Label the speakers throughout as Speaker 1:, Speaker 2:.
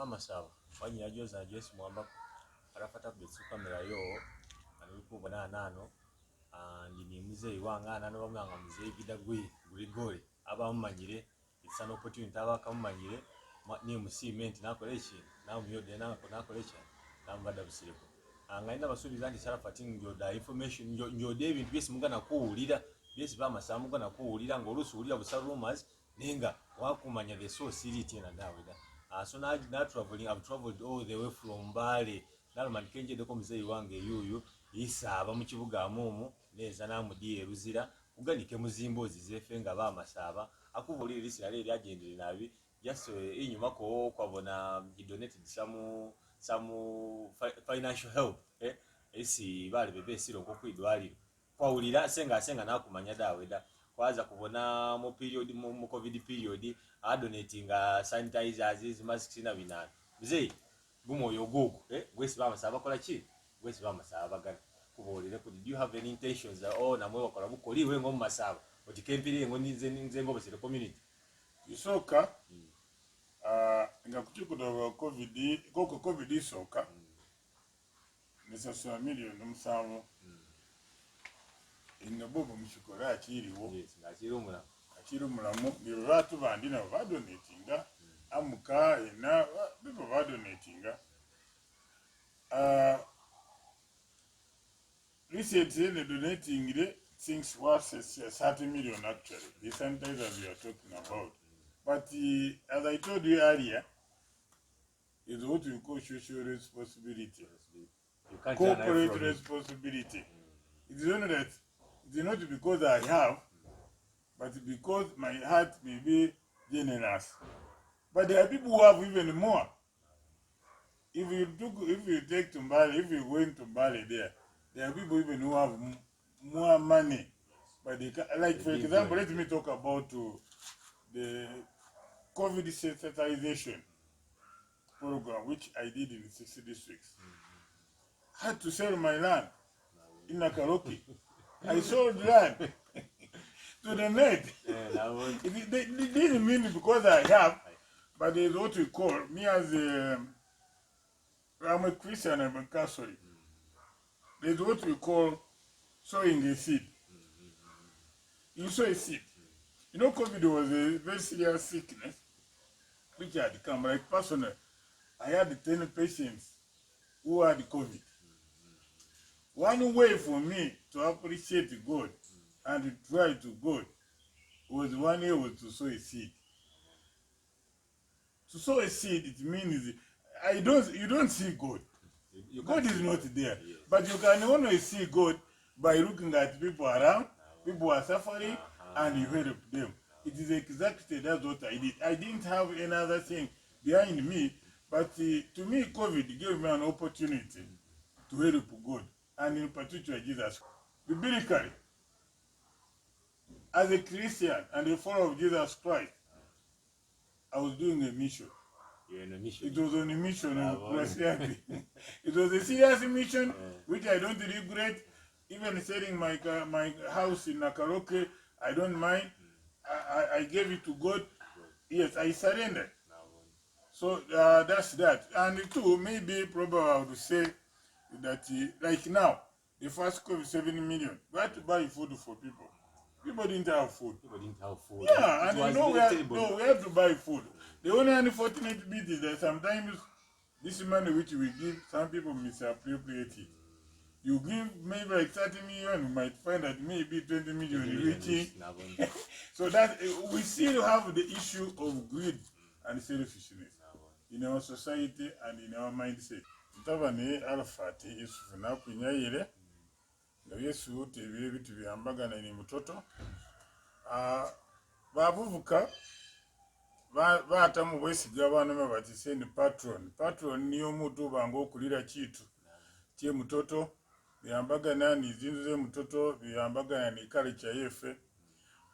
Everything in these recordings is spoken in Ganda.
Speaker 1: Bamasaba wanyira joza Jesse mwamba arafata kubitsa kamera yo kubona nano ndi Muzei wangana no bamwanga Muzei gidagwi Gregory abamanyire it's an opportunity abakamanyire ni mucement nakolechi na myode nakolecha nambada busireko angaenda basubiza ndi sarafati njoda information njode ibintu byesi mugana kuulira byesi Bamasaba mugana kuulira ngolusuulira busa rumors nenga wakumanya the source iliti na dawida so now traveling I've traveled all the way from Bali nalman kenje deko Muzei wange yuyu isaba mu kibuga amumu neza namudiye ruzira uganike muzimbozi zefenga Bamasaba akuvulira lisira leli agendere nabi just inyuma ko kwabona donated some financial help esi bali bebe siro ko kwidwaliro kwaulira senga nakumanya dawida kwaza kubona mu period mu covid period donating sanitizers masks na binana Muzei gumoyo gugu gwesi Bamasaba kola ki gwesi Bamasaba gana kubolire ko did you have any intentions namwe bakola bukoliwe ngo Masaba otikempire ngo ninze ngo basire community
Speaker 2: isoka ngakuchikudoba covid isoka nesaswa million musamu ingabobo mushikora akiriwo akiri mulamu biratu bandi na badonatinga amuka ina bibo badonatinga recently the donating things worth 30 million actually the sanitizers we are talking about. But as I told you earlier, it's what we call social responsibility, corporate responsibility. It's only that it's not because I have, but because my heart may be generous. But there are people who have even more. If you take to Bali, if you went to Bali there are people even who have more money. But they can, like for example, let me talk about the COVID sensitization program, which I did in 60 districts. I had to sell my land in Nakaroki. I sold land to the net. It didn't mean because I have, but there's what we call, me as I'm a Christian, I'm a Catholic. There's what we call sowing a seed. You sow a seed. You know, COVID was a very serious sickness, which had come. Like personally, I had 10 patients who had COVID. One way for me to appreciate God and try to God was one way was to sow a seed. To sow a seed, it means you don't see God. God is not there. Yes. But you can only see God by looking at people around, people are suffering, and you help them. It is exactly that's what I did. I didn't have any other thing behind me, but to me, COVID gave me an opportunity to help God, and in particular Jesus. Biblically, as a Christian and a follower of Jesus Christ, I was doing a mission. It was on a mission of Christianity. It was a serious mission, which I don't regret. Even selling my house in Nakaroke, I don't mind. I gave it to God. Yes, I surrendered. So that's that. And two, maybe probably I would say that like now, the first COVID 7 million, we had to buy food for people. People didn't have food. Yeah, and you know we have to buy food. The only unfortunate bit is that sometimes this money which we give, some people misappropriate it. You give maybe like 30 million, you might find that maybe 20 million reaching. So that we still have the issue of greed and selfishness in our society and in our mindset. Tabane alfati Yesu na kunyayire na Yesu tebire bitu byambagana ni mutoto babuvuka batamu bwesiga abana bati ni patron niyo mutu bango okulira kitu tie mutoto byambagana ni zinzu ze mutoto byambagana ni culture yefe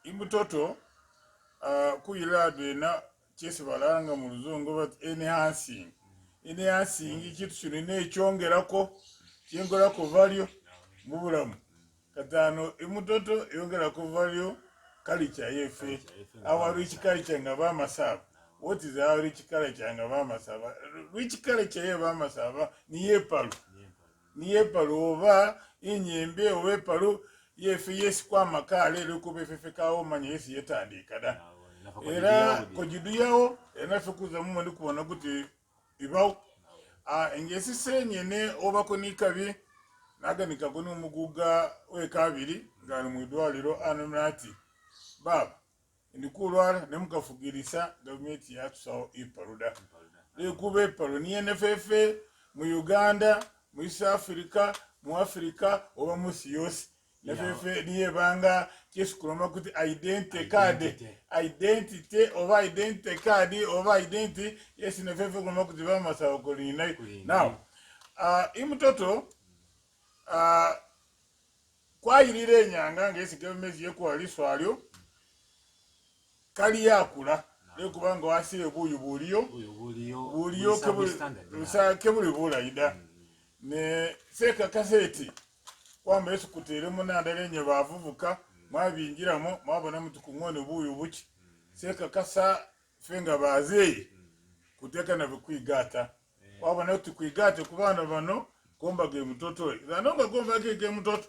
Speaker 2: imutoto kuyirade na kyesi balanga mu luzungu but enhancing ikitu kinene ekyongerako kyengorako value mu bulamu katano imutoto yongerako value culture yefe our rich culture nga Bamasaba what is our rich culture and Bamasaba? Rich culture Bamasaba, near Palu. Near Palu over in Yembe over Palu, yes, Quamakale, Lukube Fekao, Manes Yetandi, Kada. Era, Kojidiao, and I focus a moment to Kuanaguti Ibao. And yes, saying Yene over Konikavi, Naganika Gunu Muguga, Wekaviri, Ganumudwaliro, Anumati. Bab. Ndikulwala nemukafugirisa gavumenti yatusawo ipaluda lekuba epalu niye nefefe mu Uganda mu East Africa mu Africa oba musi yose nefefe niye banga kyesikuloma kuti identity card oba identity yes nefefe kuloma kuti Bamasaba kulina now imutoto kwayirira enyanga ngesi gavumenti yekwaliswalyo kali yakula lekubanga wasire buyu buliyo kebuli bulayida ne seka kaseti kwamba Yesu kutere munandale nye bavubuka mwabinjiramo mwabona mutu kungone buyu buki seka kasa fenga bazeyi kuteka na bikwigata wabona uti kwigata kubana bano komba ge mutoto zanonga komba ge mutoto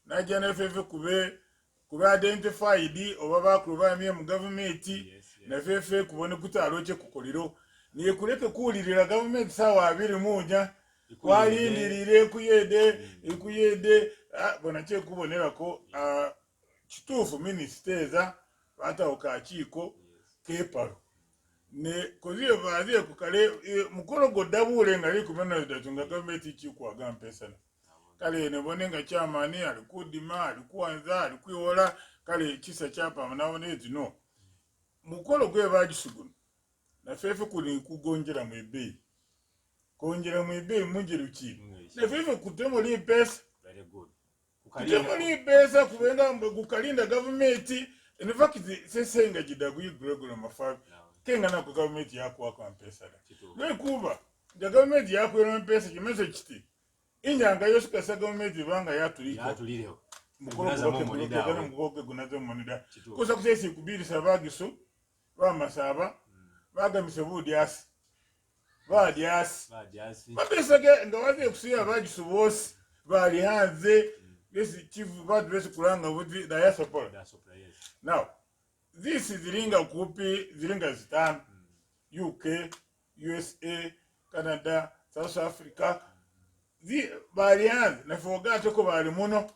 Speaker 2: najana fefe kuba identified oba bakuba mye mu government na fefe kubone kutaloche kukoliro niye kuleke kuulirira government sawa 2 kwalindirire kuyede bona kye kubonera ko kitufu ministers bata okachiko keparo ne koziyo baadhi kukale mukoro godabule ngali kumena datunga government chikwaga mpesa kale nebonenga chamani alikudima alikuanza alikuola kale kisa chapa mnabonezi no mukolo gwe bagisuguno na fefe kuli kugonjera mwebe konjera mwebe munjiruki na fefe kutemo li pesa very good kutemo li pesa kubenga gukalinda government in fact sesenga jidagu Gregory-Sacrifise kenga na ku government yako kwa mpesa we kuba the government yako ina mpesa kimeze kiti inyanga yose kasa government banga yatuliro mukoko gunazo monida kusa kusesi kubiri sabagiso Bamasaba bagamise budiasi babesage ngawaze kusiya bagiso bose bali hanze besi chifu badu besi kulanga budi diaspora now this is zilinga kupi zilinga zitano UK USA Canada South Africa bali hanze na fogato ko bali muno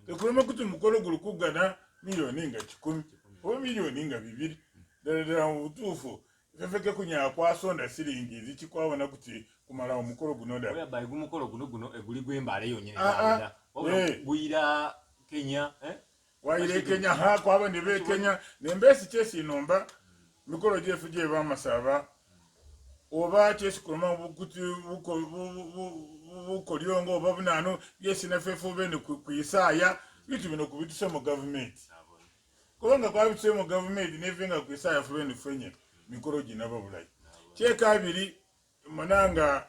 Speaker 2: tekulema kuti mukolo gulukugana milioni nga 10 o milioni nga 2 dala utufu fefeke kunya kwa sonda silingi zikikwabona kuti kumala omukolo guno da oya bayi gumukolo guno eguli gwembale yonyene nda buyira Kenya waire Kenya ha kwaba ndebe Kenya nembesi chesi nomba mikolo jefu je Bamasaba oba chesi kuloma bukuti buko lyongo babunano yesi na fefu bene kuyisaya bitu bino kubitusha mu government kubanga kwa bitusha mu government nevenga kuyisaya fu bene fenye mikolo jina babulai cheka abiri mananga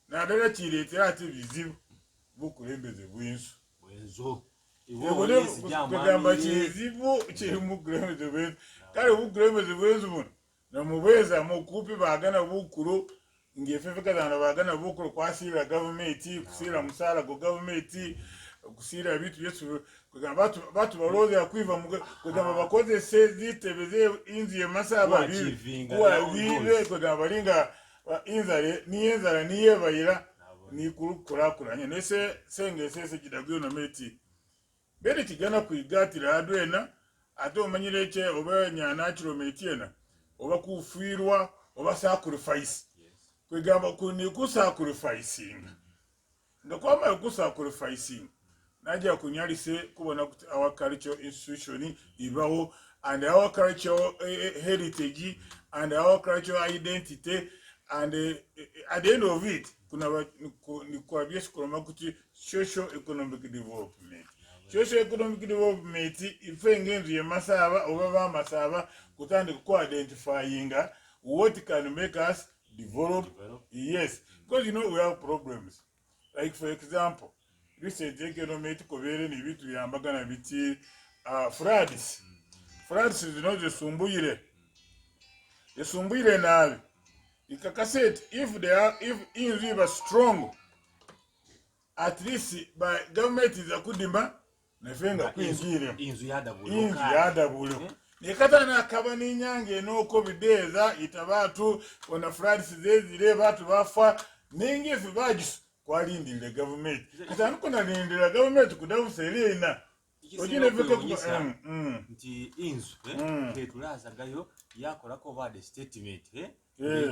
Speaker 2: na dala chirete ati bizibu bukulembeze bwenzo ibone kugamba chizibu chiri mu gremeze bwenzo kale bukulembeze bwenzo buno na mubeza mukupi bagana bukuru ngefefe kazana bagana bukuru kwasira government kusira musala go government kusira bitu yesu kugamba batu baloze akwiva kugamba bakoze sezitebeze inzi Bamasaba kwa bibe kugamba linga inzare niye bayira ni kurakuranye nese senge sese kidagyo no meti bere kigana kuigatira adwena atomanyireke oba nyana kilometena oba kufirwa oba sacrifice kwegamba kuni kusacrificing ndakwama kusacrificing naja kunyalise kubona kuti our cultural institution ibaho and our cultural heritage and our cultural identity and at the end of it kuna ni kwa biesi kuloma kuti social economic development ifenge Inzu Bamasaba oba Bamasaba kutandika ku identifying what can make us develop. Yes, because you know we have problems. Like for example, recent economic kobere ni bitu yambagana biti floods is not the sumbuyire esumbwire nabi ikakaseti if Inzu was strong at least by government is akudimba nefenga kwinjire
Speaker 1: Inzu
Speaker 2: yadabule nekatana akaba n'inyange n'uko bideza itabatu ona floods zezire batu bafa ningefu bagisu kwalindira government katanu kuna lindira government kudabusere ina ojine veke kuba
Speaker 1: nti Inzu ketulazagayo yakolako bade statement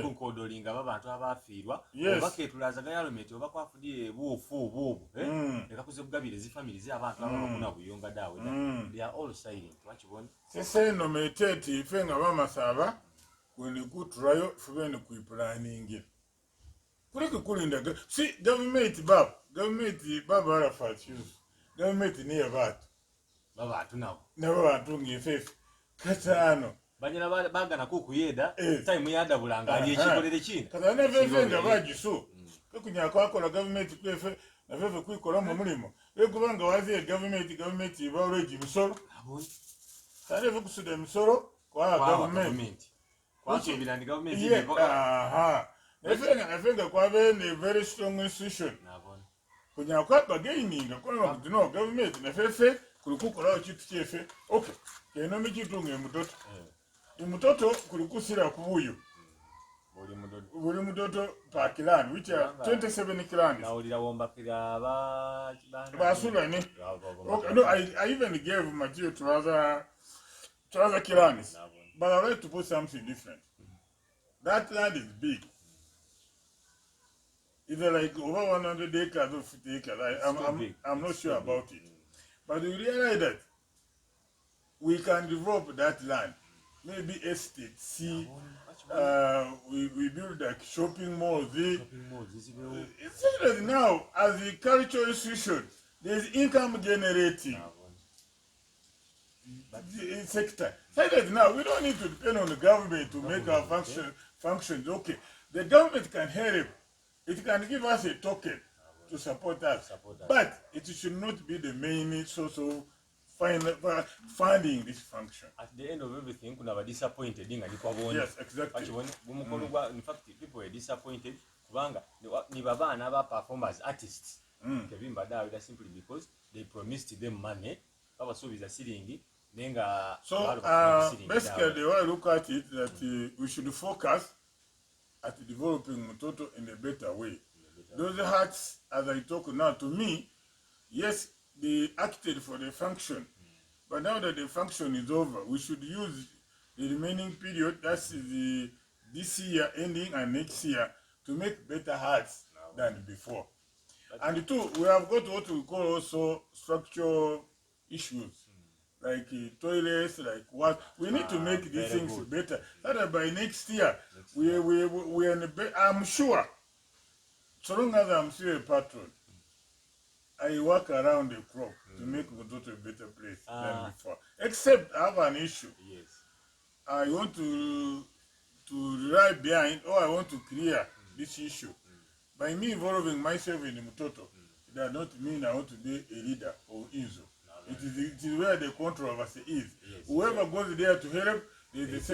Speaker 1: kunkodolinga babantu abafiirwa oba ketulazagayo alometi oba kwafudire buufu ekakuze kugabire zi family zi abantu abakuna buyonga dawe they are all silent wakibona
Speaker 2: sese no meteti fenga Bamasaba kwene kuturayo fubene kuiplanning kuleke kulinda si government baba Arafat government ni abantu nabo bantu ngefefe katano
Speaker 1: banyana bagana kukuyeda time yada bulanga ali ekikolere kindi
Speaker 2: katana fefe nga bagiso kunyako akola government kwefe na fefe kwikola mu mulimo ekubanga wazi government ibaweji misoro kale fefe kusuda misoro kwa government
Speaker 1: kwache bilandi government
Speaker 2: efenga kwa bene very strong institution kunyako bagaininga kwa kuno government na fefe kulikukola kitu kyefe okay keno mikitunga mutoto mutoto kulikusira kubuyo buli mutoto pa kilan which are 27 kilans
Speaker 1: na ulira womba kira
Speaker 2: basulane okay no I even gave material to other kilans but I like to put something different. That land is big, either like over 100 acres or 50 acres. I'm not sure about it. But you realize that we can develop that land. Maybe estate, we build like shopping malls. It's that now, as a cultural institution, there's income generating sector. So that now, we don't need to depend on the government to make our functions. Okay, the government can help. It can give us a token to support us. But it should not be the main source of funding this function.
Speaker 1: At the end of everything, kuna ba disappointed inga ni kwabona.
Speaker 2: Yes, exactly.
Speaker 1: In fact, people were disappointed kubanga ni babana ba performers artists. Kevimba dawe simply because they promised them money. Baba subiza siringi nenga.
Speaker 2: So basically the way I look at it that we should focus at developing Mutoto in a better way. Those hearts, as I talk now, to me, yes, they acted for the function, but now that the function is over, we should use the remaining period, that's this year ending and next year, to make better hearts than before. And two, we have got what we call also structural issues, like toilets, like what. We need to make these things better, so that by next year, we are I'm sure, so long as I'm still a patron, I work around the clock to make Mutoto a better place than before. Except I have an issue.
Speaker 1: Yes.
Speaker 2: I want to rely behind, or I want to clear this issue. By me involving myself in the Mutoto, it does not mean I want to be a leader of Inzu. It is where the controversy is. Yes. Whoever goes there to help, there's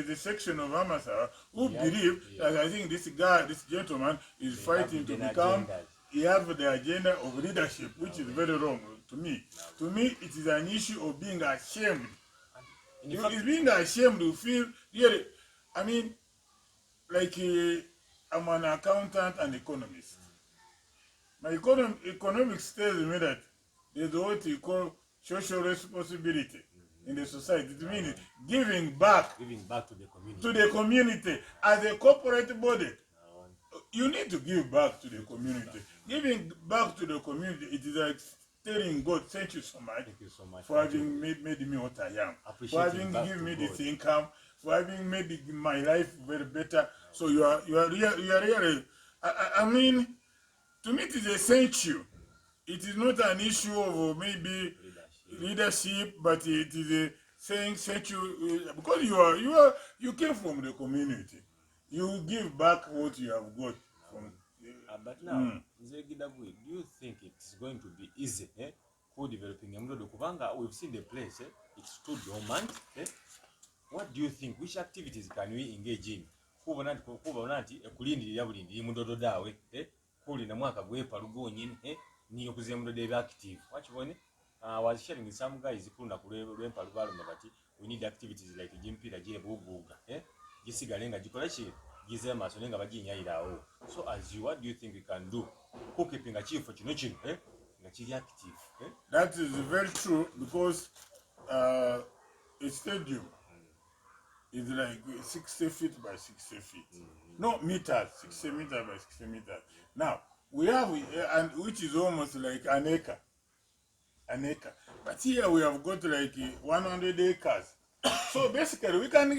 Speaker 2: a section of Bamasaba who believe that I think this gentleman is fighting to become. He has the agenda of leadership, which is very wrong to me. To me, it is an issue of being ashamed. It's being ashamed to feel really. I mean, like I'm an accountant and economist. My economics tells me that there's what you call social responsibility in the society. It means giving back
Speaker 1: to the community.
Speaker 2: To the community as a corporate body. You need to give back to the community. Giving back to the community, it is like telling God, thank you so much, for having made me what I am, for having given me this income, for having made my life very better. So you are really, I mean, to me it is essential. It is not an issue of maybe leadership, but it is a saying thank you because you came from the community. You give back what you have got from.
Speaker 1: But now, Muzei, do you think it's going to be easy for developing Mutoto? Kubanga we've seen the place, it's too dormant. what do you think? Which activities can we engage in? Kubona nti kulindirira bulindiri mudodo dawe kuli na mwaka gwepalu gonyine niyo kuziya mudodo ebe active wakibone was sharing with some guys kuna kulwempalu baluma bati we need activities like jimpira je buguga gisigale nga gikola ki gize maso nenga baginyayirawo. So as you, what do you think we can do keeping a chief kino kino nga kiri active?
Speaker 2: That is very true, because a stadium is like 60 feet by 60 feet. No, meters, 60 meters by 60 meters. Now, we have, and which is almost like an acre. But here we have got like 100 acres. So basically, we can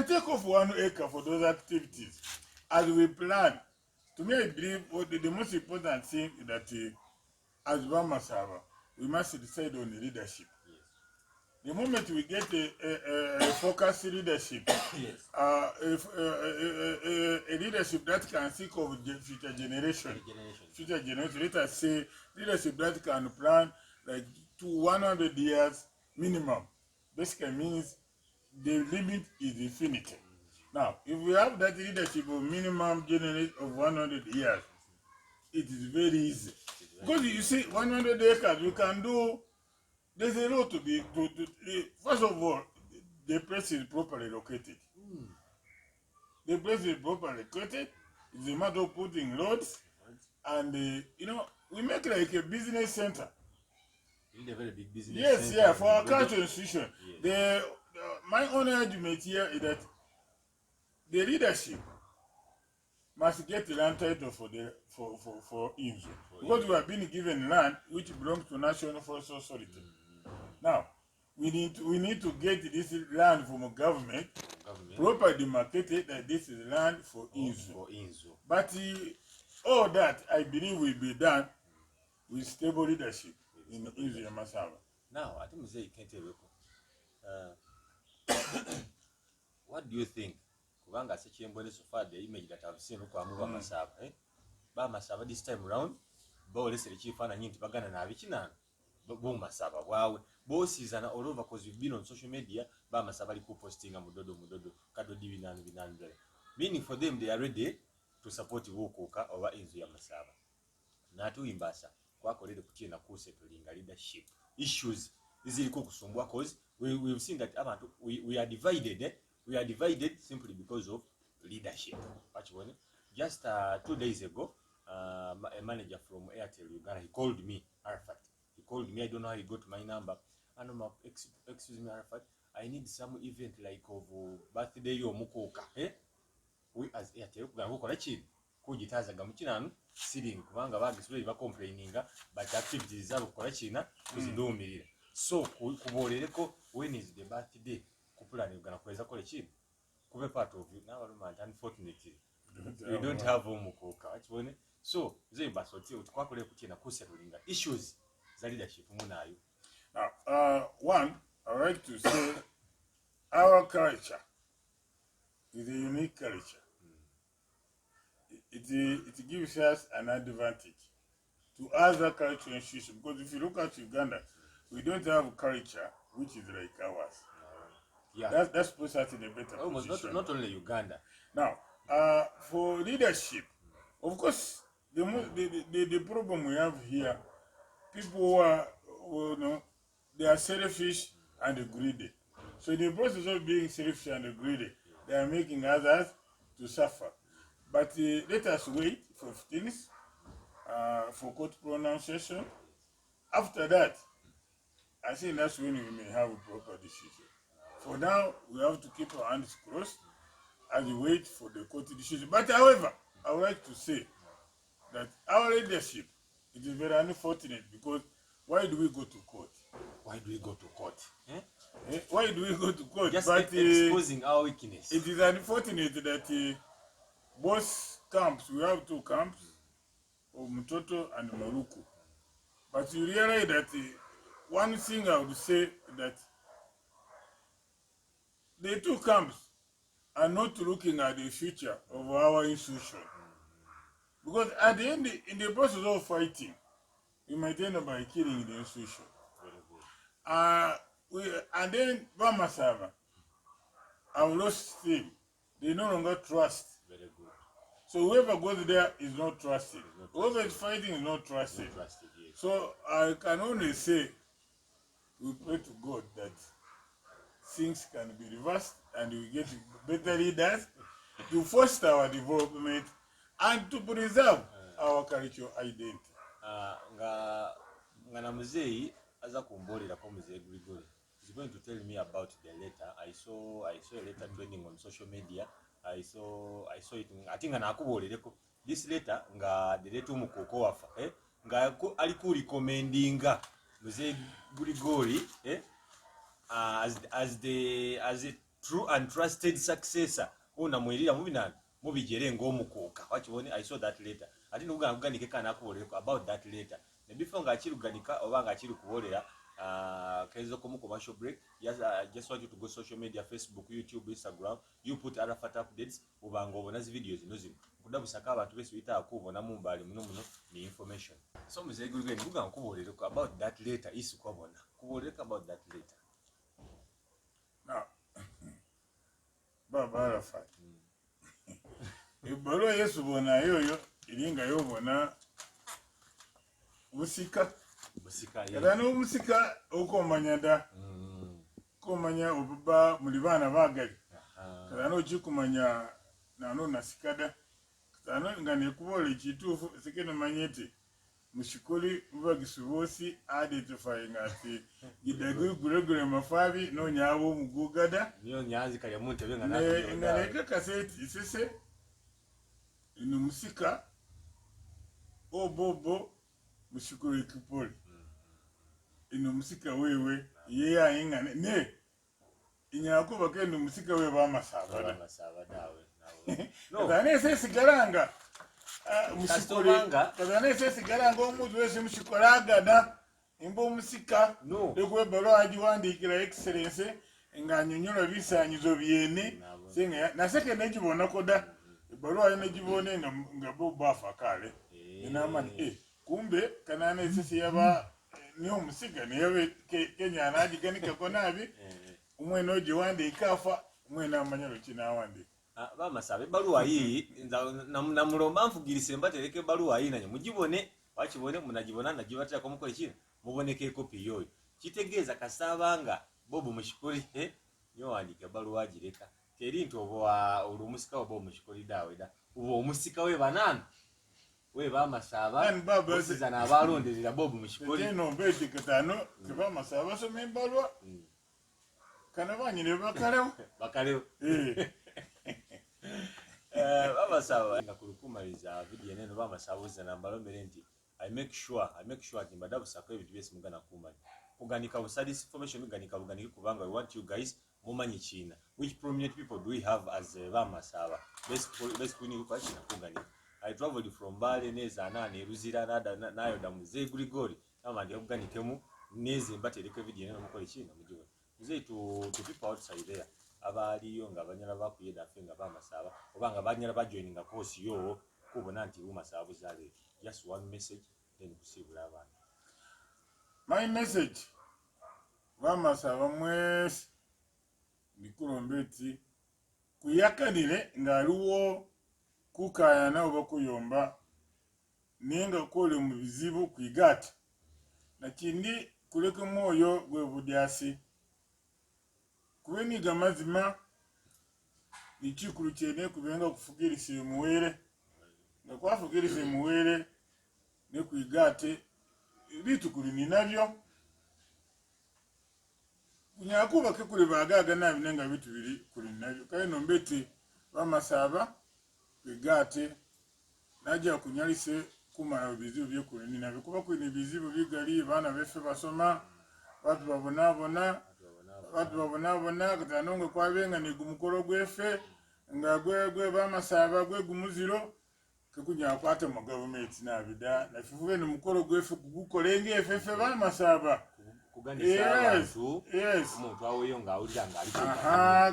Speaker 2: take off 1 acre for those activities as we plan. To me, I believe the most important thing is that as Bamasaba, we must decide on the leadership.
Speaker 1: Yes.
Speaker 2: The moment we get a focused leadership,
Speaker 1: Yes.
Speaker 2: A leadership that can think of the future generation, let us say leadership that can plan like to 100 years minimum, basically means the limit is infinity. Now, if we have that leadership of minimum generation of 100 years, it is very easy. Because you see, 100 acres, you can do, there's a lot to be, first of all, the place is properly located. The place is properly located. It's a matter of putting roads, and, we make like a business center.
Speaker 1: You need a very big business center.
Speaker 2: Yes, for our cultural institution. Yes. My own argument here is that the leadership must get the land title for Inzu, because we have been given land which belongs to National Forest Authority. Now, we need to get this land from a government properly marketed that this is land for Inzu. But all that, I believe, will be done with stable leadership in Inzu Bamasaba.
Speaker 1: Now, I think Muzei can't tell you. What do you think? Kubanga sekyembole so far the image that I've seen kwa Bamasaba, Bamasaba this time round, bolesere kifaananyi nti bagana na abikinana Bamasaba bwawe bosizana all over, because we've been on social media. Bamasaba liku postinga mudodo kadodi binanu, meaning for them they are ready to support Wukuka over Inzu Bamasaba. Natu imbasa kwakolere kutina kusettlinga leadership issues iziriko kusumbwa, cause we've seen that abantu we are divided. We are divided simply because of leadership. Just 2 days ago, a manager from Airtel Uganda, he called me, Arafat. He called me, I don't know how he got my number. And I'm excuse me, Arafat, I need some event like of birthday or mukoka. We as Airtel, kujitaza gamukinanu sitting kubanga bagisubira complaininga but activities zabo kola china kuzidumirira. So kubolereko when is the birthday kupulani ugana kweza kole chini kube part of you now. Unfortunately we don't have umukoka achibone. So zemba soti utkwakolere kutina kusettlinga issues za leadership munayo.
Speaker 2: Now, one, I like to say our culture is a unique culture. It gives us an advantage to other cultural institutions, because if you look at Uganda, we don't have a culture which is like ours. Yeah, that's puts us in a better position.
Speaker 1: Not only Uganda.
Speaker 2: Now, for leadership, of course, the problem we have here, people who are, they are selfish and greedy. So in the process of being selfish and greedy, they are making others to suffer. But let us wait for things, for court pronunciation. After that, I think that's when we may have a proper decision. For now, we have to keep our hands crossed as we wait for the court decision. But however, I would like to say that our leadership, it is very unfortunate, because why do we go to court?
Speaker 1: Why do we go to court?
Speaker 2: Why do we go to court?
Speaker 1: Just exposing our weakness.
Speaker 2: It is unfortunate that both camps, we have 2 camps, of Mtoto and Maruku. But you realize that one thing I would say that the 2 camps are not looking at the future of our institution. Because at the end, in the process of fighting, we might end up by killing the institution. And then Bamasaba, have lost steam. They no longer trust.
Speaker 1: Very good.
Speaker 2: So whoever goes there is not trusted. Whoever is fighting is not trusted.
Speaker 1: Not trusted, yes.
Speaker 2: So I can only say we pray to God that things can be reversed and we get better leaders to foster our development and to preserve our cultural identity.
Speaker 1: Nga Muzei aza kumbolera ko Muzei Gregory is going to tell me about the letter. I saw a letter trending on social media. I saw it. I think nakubolereko this letter nga the letter umukoko wafa nga ali ku recommendinga Muzei Gregory as a true and trusted successor una mwirira mubigere ng'omukoka wakibone. I saw that letter ati nuganike kana kubolereko about that letter ne before nga akiruganika oba nga akiri kubolera kezo komu commercial break. Yes, just want you to go social media, Facebook, YouTube, Instagram, you put other fat updates ubango bona zi videos nozi kuda busaka abantu bese bita akubona mumbali muno ni information. So Muzei Gregory nguga nkubolereko about that letter isi kwabona kuboleka about that letter.
Speaker 2: Now, Baba Arafat. Ibalo Yesu bona yoyo ilinga yobona musika kada no musika ukomanya da komanya obuba mulibana bagali kada no jikumanya nano nasikada kada no ngane kubole kitufu sikene manyete mushikoli mubagisubosi identifying ati Gregory mafabi no nyabo mugugada
Speaker 1: niyo nyanzi kale muntu benga
Speaker 2: ngane kaseti sese ino musika obobo mushikoli kipoli ino musika wewe yeya ingane ne inyako bakendo musika wewe Bamasaba
Speaker 1: dawe
Speaker 2: no dane sese garanga mushikoli kadane sese garanga omuzi wese mushikolaga da imbo musika
Speaker 1: no
Speaker 2: ekwe balo ajiwandikira excellence nganyonyola bisanyizo byene senga na seke nekibona koda balo ayine jibone nga bo bafa kale inamani kumbe kanane sese yaba niyo musika niyo Kenya anajiganika konabi umwene ojiwandika afa umwene amanyalo kinawandika
Speaker 1: Bamasaba baluwa hii na mulomba mfugirise mbatereke baluwa hii nanyo mujibone wakibone munajibona najibatira ko mukole kino muboneke copy yoyo kitegeza kasabanga bobo mushikoli nyo wandika baluwa gireka teri nto obwa olumusika obo mushikoli dawe da ubo omusika we banana we Bamasaba bosiza na balonderera bobo mushikoli
Speaker 2: no mbeti katano ke Bamasaba so membalwa kana banyine bakalewo
Speaker 1: Bamasaba ngakurukumaliza video neno Bamasaba uzana mbalombere nti I make sure ati mbadabu sako ebintu byese mugana kumanya kuganika busadi information muganika buganiki kubanga we want you guys mumanyi china which prominent people do we have as Bamasaba best kuni kwa china kuganika. I traveled from Bale neza nane Ruzira nayo da Muzei Gregory kama ndio kuganikemu neze mbatereke video neno mukole china mujiwe Muzei to people outside there abaliyo nga banyala bakuyeda afenga Bamasaba obanga banyala bajoininga course yo kubona nti Bamasaba zale just one message then kusibula abantu.
Speaker 2: My message Bamasaba mwese nikulombeti kuyakanire ngaliwo kukayana oba kuyomba ninga kole mu bizibu kwigata nakindi kuleke moyo gwe budyasi kubeniga mazima nichikulu chene kubenga kufugirisa muwere ngakwafugirisa muwere ne kwigate bitu kulini nabyo kunyakuba ke kuli bagaga nabinenga bitu biri kulini nabyo kaye nombeti Bamasaba kwigate najja kunyalise kumala bizibu bye kulini nabyo kuba kwini bizibu bigali bana befe basoma batu babona katanonge kwabenga ni gumukoro gwefe nga gwe Bamasaba gwe gumuziro kekunya kwate mu government nabida na fifuwe ni mukoro gwefe kugukolenge efefe Bamasaba
Speaker 1: kuganisa abantu umuntu aweyo nga ulanga ali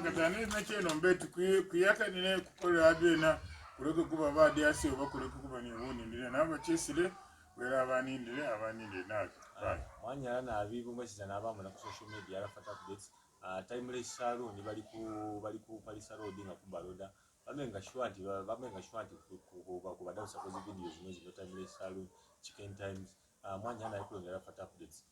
Speaker 2: katane nakeno mbetu kuyaka nine kukola adwena kuleke kuba badyasi oba kuleke kuba ni woni ndire naba chesire wera abanindire nako
Speaker 1: mwanyala na abibu mwesiza n'abamu na social media alafata updates Timeless Saloon bali ku Palisa Road nga ku Baroda bamenga shwati ku badausa kozi videos zino Timeless Saloon Chicken Times mwanya na ikulongera fata updates